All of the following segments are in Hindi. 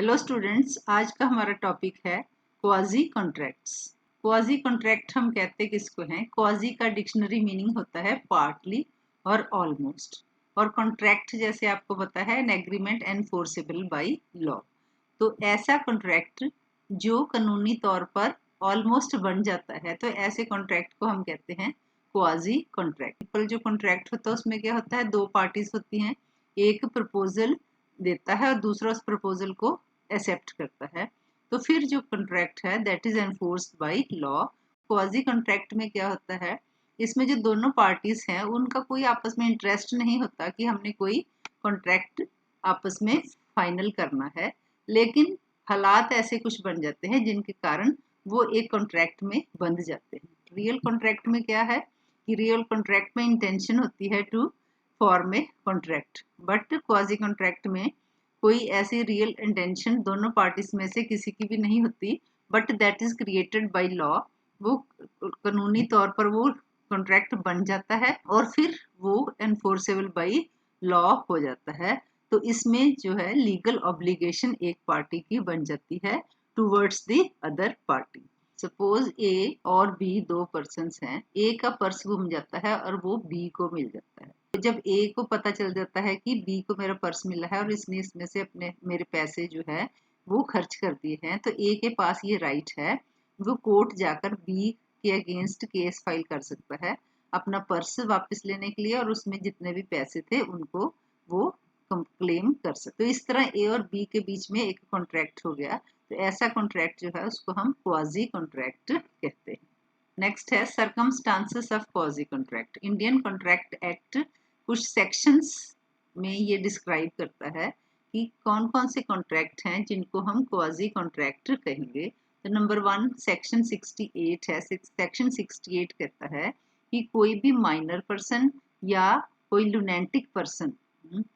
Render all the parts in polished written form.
हेलो स्टूडेंट्स, आज का हमारा टॉपिक है क्वाजी कॉन्ट्रैक्ट्स। क्वाजी कॉन्ट्रैक्ट हम कहते किसको हैं? क्वाजी का डिक्शनरी मीनिंग होता है पार्टली और ऑलमोस्ट, और कॉन्ट्रैक्ट जैसे आपको पता है an agreement enforceable by law. तो ऐसा कॉन्ट्रैक्ट जो कानूनी तौर पर ऑलमोस्ट बन जाता है, तो ऐसे कॉन्ट्रैक्ट को हम कहते हैं क्वाजी कॉन्ट्रैक्ट। जो कॉन्ट्रैक्ट होता है उसमें क्या होता है, दो पार्टीज होती हैं, एक प्रपोजल देता है और दूसरा उस प्रपोजल को एक्सेप्ट करता है। तो फिर जो कॉन्ट्रैक्ट है that is enforced by law. Quasi contract में क्या होता है, इसमें जो दोनों पार्टीज हैं उनका कोई आपस में इंटरेस्ट नहीं होता कि हमने कोई कॉन्ट्रैक्ट आपस में फाइनल करना है, लेकिन हालात ऐसे कुछ बन जाते हैं जिनके कारण वो एक कॉन्ट्रैक्ट में बंध जाते हैं। रियल कॉन्ट्रैक्ट में क्या है कि रियल कॉन्ट्रैक्ट में इंटेंशन होती है to form a contract, but quasi contract में कोई ऐसी रियल इंटेंशन दोनों पार्टीज में से किसी की भी नहीं होती, but that is created by law. वो कानूनी तौर पर वो कॉन्ट्रैक्ट बन जाता है और फिर वो एनफोर्सेबल बाय लॉ हो जाता है। तो इसमें जो है लीगल ऑब्लिगेशन एक पार्टी की बन जाती है towards the other party. Suppose A और बी दो पर्सन्स हैं, ए का पर्स गुम जाता है और वो बी को मिल जाता है। तो जब ए को पता चल जाता है कि बी को मेरा पर्स मिला है और इसने इसमें से अपने मेरे पैसे जो है वो खर्च कर दिए हैं, तो ए के पास ये राइट है, वो कोर्ट जाकर बी के अगेंस्ट केस फाइल कर सकता है अपना पर्स वापस लेने के लिए, और उसमें जितने भी पैसे थे उनको वो क्लेम कर सकते। तो इस तरह ए और बी के बीच में एक कॉन्ट्रैक्ट हो गया। तो ऐसा कॉन्ट्रैक्ट जो है उसको हम क्वाजी कॉन्ट्रैक्ट कहते हैं। नेक्स्ट है circumstances of quasi contract. Indian contract act कुछ सेक्शंस में ये डिस्क्राइब करता है कि कौन कौन से कॉन्ट्रैक्ट हैं जिनको हम क्वाजी कॉन्ट्रैक्ट कहेंगे। तो नंबर 1 सेक्शन 68 है। सेक्शन 68 कहता है कि कोई भी माइनर पर्सन या कोई लुनेटिक पर्सन,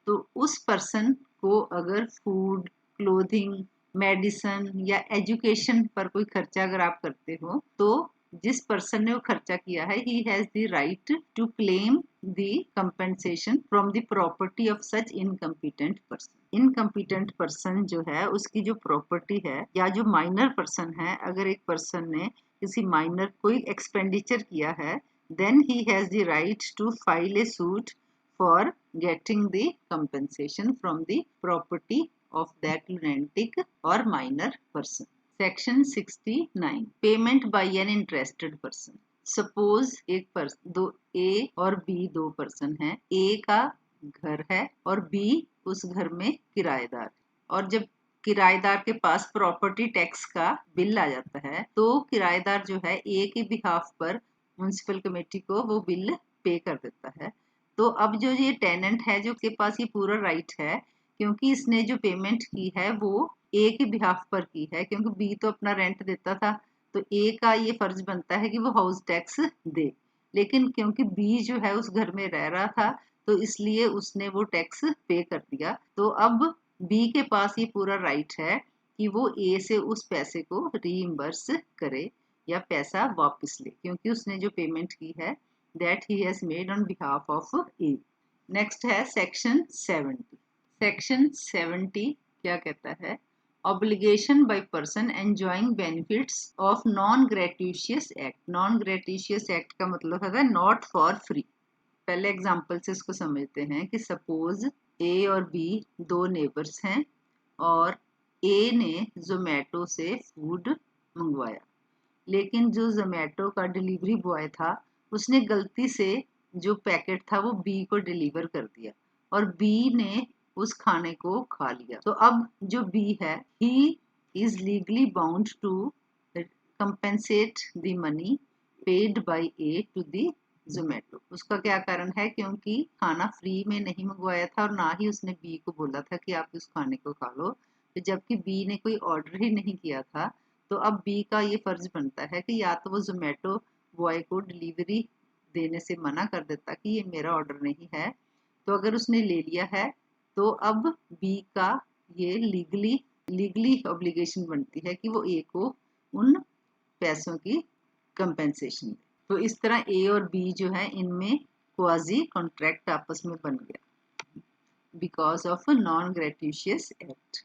तो उस पर्सन को अगर फूड, क्लोथिंग, मेडिसिन या एजुकेशन पर कोई खर्चा अगर आप करते हो, तो जिस पर्सन ने वो खर्चा किया है he has the right to claim the compensation from the property of such incompetent person. Incompetent person जो है उसकी जो प्रॉपर्टी है, या जो माइनर पर्सन है, अगर एक पर्सन ने किसी माइनर कोई एक्सपेंडिचर किया है, then he has the right to file a suit for getting the compensation from the property of that lunatic or minor person. Section 69 payment by an interested person. Suppose एक पर्सन, दो ए और बी दो पर्सन हैं, ए का घर है और बी उस घर में किराएदार, और जब किराएदार के पास प्रॉपर्टी टैक्स का बिल आ जाता है तो किराएदार जो है ए के बिहाफ पर म्युनिसिपल कमेटी को वो बिल पे कर देता है। तो अब जो ये टेनेंट है जो के पास ये पूरा राइट है, क्योंकि इसने जो पेमेंट की है वो ए के बिहाफ पर की है, क्योंकि बी तो अपना रेंट देता था, तो ए का ये फर्ज बनता है कि वो हाउस टैक्स दे। लेकिन क्योंकि बी जो है उस घर में रह रहा था, तो इसलिए उसने वो टैक्स पे कर दिया। तो अब बी के पास ये पूरा राइट है कि वो ए से उस पैसे को रीइंबर्स करे या पैसा वापस ले, क्योंकि उसने जो पेमेंट की है that he has made on behalf of A. Next है सेक्शन 70। सेक्शन 70 क्या कहता है? Obligation by person enjoying benefits of non gratuitous act. Non gratuitous act का मतलब है नॉट फॉर फ्री। पहले एग्जांपल से इसको समझते हैं कि सपोज ए और बी दो नेबर्स हैं और ए ने जोमेटो से फूड मंगवाया, लेकिन जो जोमेटो का डिलीवरी बॉय था उसने गलती से जो पैकेट था वो बी को डिलीवर कर दिया और बी ने उस खाने को खा लिया। तो अब जो बी है he is legally bound to compensate the money paid by A to the Zomato. उसका क्या कारण है? क्योंकि खाना फ्री में नहीं मंगवाया था और ना ही उसने बी को बोला था कि आप उस खाने को खा लो, तो जबकि बी ने कोई ऑर्डर ही नहीं किया था। तो अब बी का ये फर्ज बनता है कि या तो वो जोमेटो बॉय को डिलीवरी देने से मना कर देता कि ये मेरा ऑर्डर नहीं है, तो अगर उसने ले लिया है तो अब बी का ये लीगली ऑब्लिगेशन बनती है कि वो ए को उन पैसों की कंपेंसेशन दे। तो इस तरह ए और बी जो है इनमें क्वाजी कॉन्ट्रैक्ट आपस में बन गया because of non gratuitous act.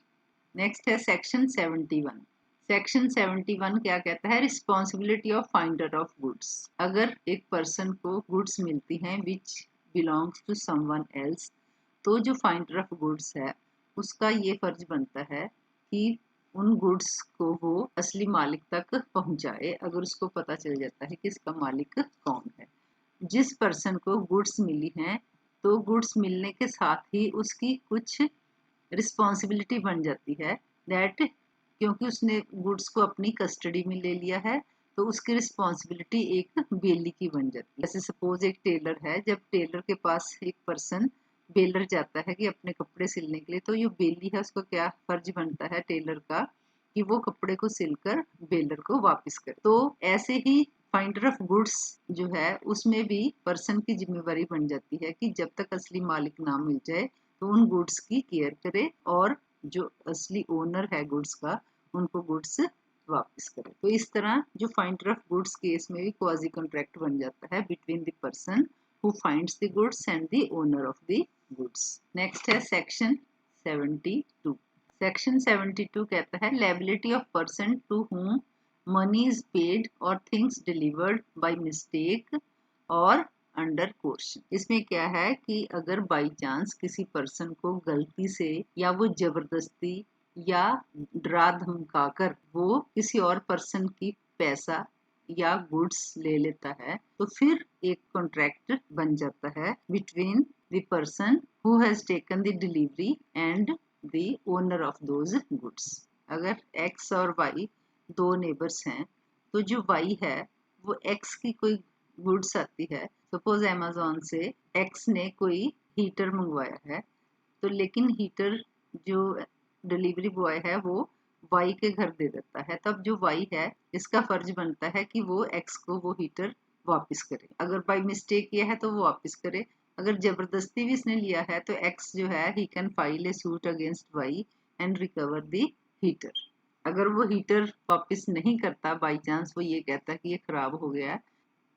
Next है सेक्शन 71। सेक्शन 71 क्या कहता है? Responsibility of finder of goods. अगर एक पर्सन को गुड्स मिलती हैं which belongs to someone else, तो जो फाइंडर ऑफ गुड्स है उसका ये फर्ज बनता है कि उन गुड्स को वो असली मालिक तक पहुंचाए, अगर उसको पता चल जाता है कि इसका मालिक कौन है। जिस पर्सन को गुड्स मिली हैं, तो गुड्स मिलने के साथ ही उसकी कुछ रिस्पॉन्सिबिलिटी बन जाती है दैट, क्योंकि उसने गुड्स को अपनी कस्टडी में ले लिया है, तो उसकी रिस्पॉन्सिबिलिटी एक बेली की बन जाती है। जैसे सपोज एक टेलर है, जब टेलर के पास एक पर्सन बेलर जाता है कि अपने कपड़े सिलने के लिए, तो ये बेली है, उसको क्या फर्ज बनता है टेलर का कि वो कपड़े को सिलकर बेलर को वापस करे। तो ऐसे ही फाइंडर ऑफ गुड्स जो है उसमें भी पर्सन की जिम्मेवारी बन जाती है कि जब तक असली मालिक ना मिल जाए तो उन गुड्स की केयर करे और जो असली ओनर है गुड्स का उनको गुड्स वापस करे। तो इस तरह जो फाइंडर ऑफ गुड्स केस में भी क्वाजी कॉन्ट्रैक्ट बन जाता है between the person who finds the goods and the owner of the goods. Next है सेक्शन 72। सेक्शन 72 कहता है liability of person to whom money is paid और थिंग्स डिलीवर्ड बाय मिस्टेक और अंडर कोर्शन। इसमें क्या है कि अगर बाई चांस किसी पर्सन को गलती से या वो जबरदस्ती या डरा धमका कर वो किसी और पर्सन की पैसा या गुड्स ले लेता है, तो फिर एक कॉन्ट्रैक्ट बन जाता है between the person who has taken the delivery and the owner of those goods. अगर एक्स और वाई दो नेबर्स हैं, तो जो वाई है वो एक्स की कोई गुड्स आती है, सपोज अमेजोन से एक्स ने कोई हीटर मंगवाया है, तो लेकिन हीटर जो डिलीवरी बॉय है वो वाई के घर दे देता है, तब जो वाई है इसका फर्ज बनता है कि वो एक्स को वो हीटर वापस करे। अगर बाई मिस्टेक किया है तो वो वापस करे, अगर जबरदस्ती भी इसने लिया है तो एक्स जो है he can file a suit against Y and recover the heater. अगर वो हीटर वापस नहीं करता, बाई चांस वो ये कहता है कि ये खराब हो गया,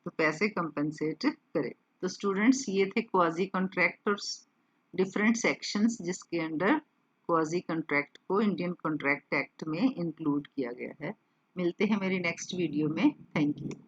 तो पैसे कंपनसेट करे। तो स्टूडेंट्स ये थे क्वाजी कॉन्ट्रैक्ट और डिफरेंट सेक्शंस जिसके अंडर क्वाजी कॉन्ट्रैक्ट को इंडियन कॉन्ट्रैक्ट एक्ट में इंक्लूड किया गया है। मिलते हैं मेरी नेक्स्ट वीडियो में। Thank you.